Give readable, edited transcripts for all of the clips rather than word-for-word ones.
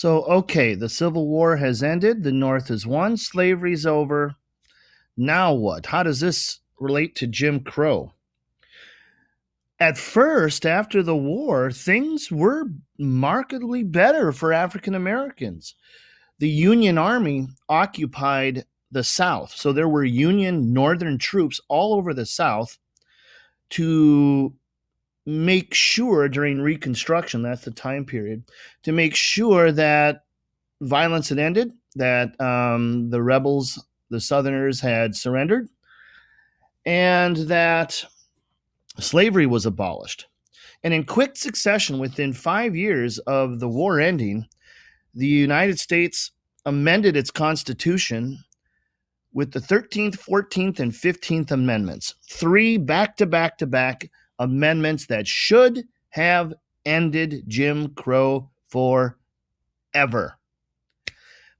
Okay, the Civil War has ended. The North has won. Slavery's over. Now what? How does this relate to Jim Crow? At first, after the war, things were markedly better for African Americans. The Union Army occupied the South. So there were Union Northern troops all over the South to make sure during Reconstruction, that's the time period, to make sure that violence had ended, that the rebels, the Southerners, had surrendered, and that slavery was abolished. And in quick succession, within 5 years of the war ending, the United States amended its Constitution with the 13th, 14th, and 15th Amendments. Three back to back to back amendments that should have ended Jim Crow forever.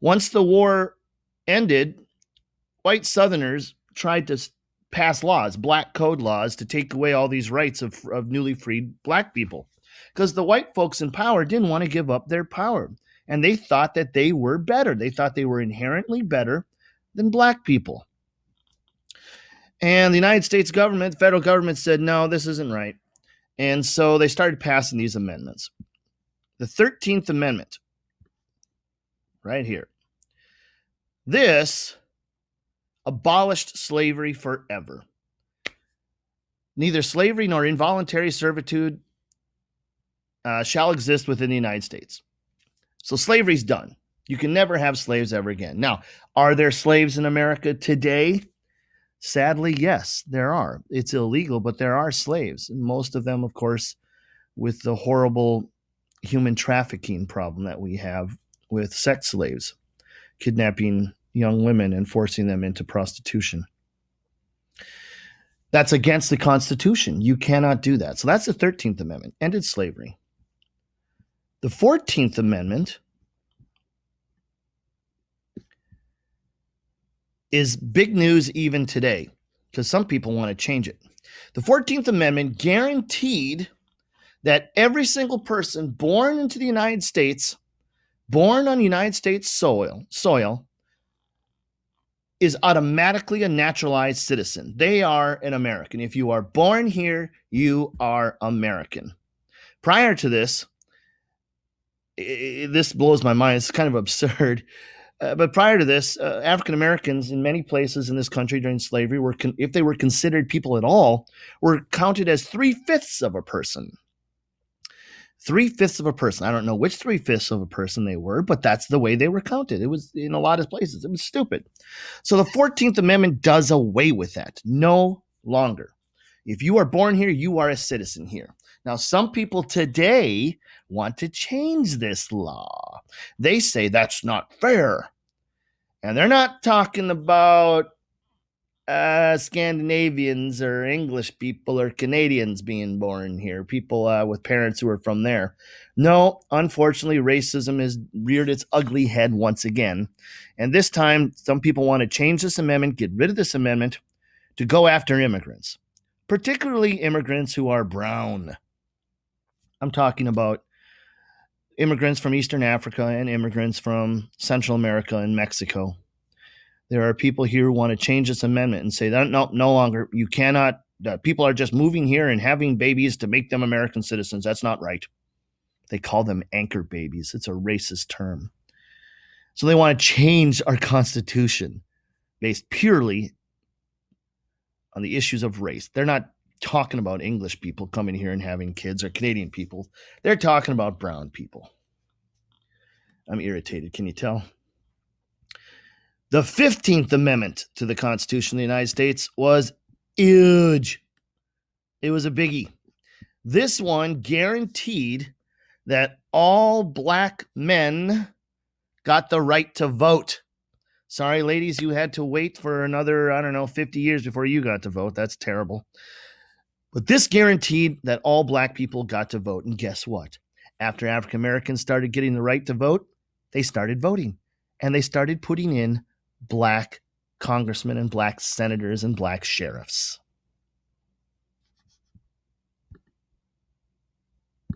Once the war ended, white Southerners tried to pass laws, black code laws, to take away all these rights of newly freed black people. Because the white folks in power didn't want to give up their power. And they thought that they were better. They thought they were inherently better than black people. And the United States government, the federal government, said, no, this isn't right. And so they started passing these amendments. The 13th Amendment, right here. This abolished slavery forever. Neither slavery nor involuntary servitude shall exist within the United States. So slavery's done. You can never have slaves ever again. Now, are there slaves in America today? Sadly, yes, there are. It's illegal, but there are slaves. And most of them, of course, with the horrible human trafficking problem that we have with sex slaves, kidnapping young women and forcing them into prostitution. That's against the Constitution. You cannot do that. So that's the 13th Amendment, ended slavery. The 14th Amendment is big news even today because some people want to change it. The 14th Amendment guaranteed that every single person born into the United States, born on United States soil, is automatically a naturalized citizen. They are an American. If you are born here, you are American. Prior to this, this blows my mind. It's kind of absurd. But prior to this, African Americans in many places in this country during slavery were, if they were considered people at all, were counted as 3/5 of a person. 3/5 of a person. I don't know which 3/5 of a person they were, but that's the way they were counted. It was in a lot of places. It was stupid. So the 14th Amendment does away with that. No longer. If you are born here, you are a citizen here. Now, some people today want to change this law. They say that's not fair. And they're not talking about Scandinavians or English people or Canadians being born here, people with parents who are from there. No, unfortunately, racism has reared its ugly head once again. And this time, some people want to change this amendment, get rid of this amendment to go after immigrants, particularly immigrants who are brown. I'm talking about immigrants from Eastern Africa and immigrants from Central America and Mexico. There are people here who want to change this amendment and say that no longer, you cannot, people are just moving here and having babies to make them American citizens. That's not right. They call them anchor babies. It's a racist term. So they want to change our Constitution based purely on the issues of race. They're not talking about English people coming here and having kids or Canadian people. They're talking about brown people. I'm irritated. Can you tell? The 15th Amendment to the Constitution of the United States was huge. It was a biggie. This one guaranteed that all black men got the right to vote. Sorry, ladies, you had to wait for another, 50 years before you got to vote. That's terrible. But this guaranteed that all black people got to vote. And guess what? After African Americans started getting the right to vote, they started voting. And they started putting in black congressmen and black senators and black sheriffs.